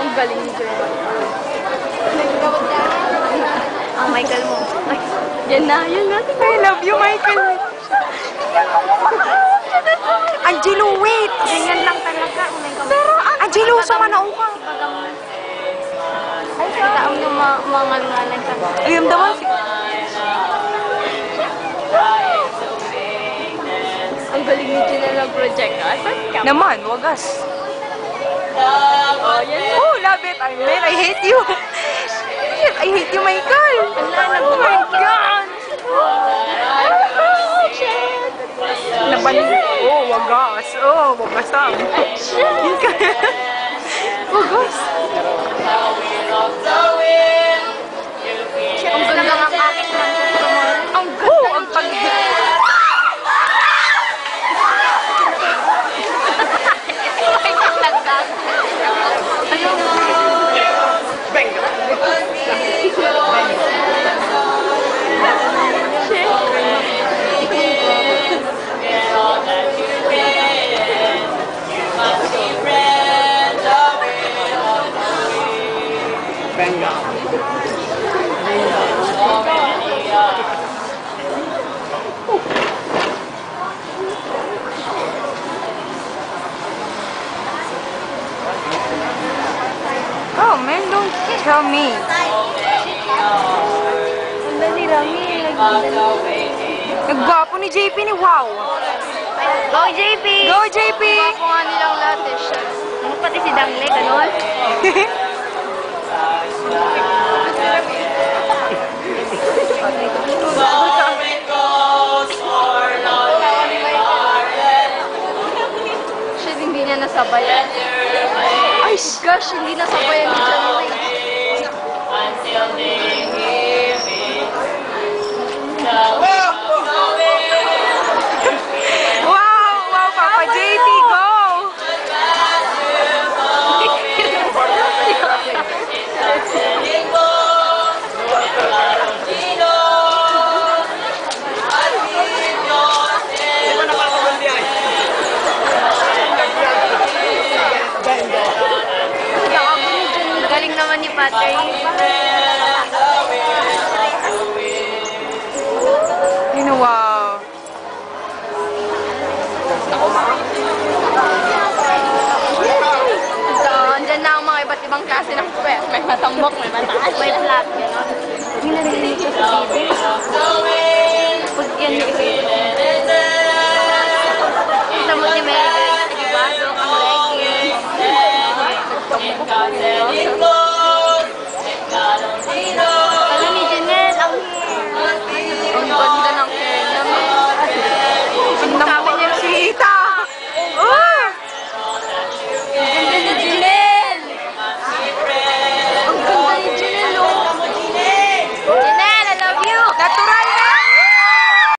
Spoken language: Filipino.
Ang galing ni Joy. Ang Michael mo. Ay, yan na. I love you, Michael. Angelo, wait! Ganyan lang talaga. Pero, Angelo, sumanao ka. Ay, taong yung mga ngalan ka. Ayun daw. Ang galing ni Gina ng project. Naman, wagas. Oh, love it. I hate you. I hate you, Michael. Oh my God. Nabanin. Oh, wagas. Oh, wagas tam. Wagas. Ang ganda ng aking ang ganda. Ang pag... Oh man, don't tell me. Ang Rami. Nagwapo ni JP ni Wow. Go JP! Go JP! Nagwapo nga nilang lahat eh siya. Pati si Dangle, gano'n? Siya hindi niya nasabayan. Ay, gosh, hindi nasabayan ni Janelle. Until they give it. Wow, Papa JP, go! Galing naman ni Patay. Wow. So, andyan na ang mga iba't ibang klase ng puwet. May matambok, may mataas, may flat, gano'n. Hindi narinig ko sa TV.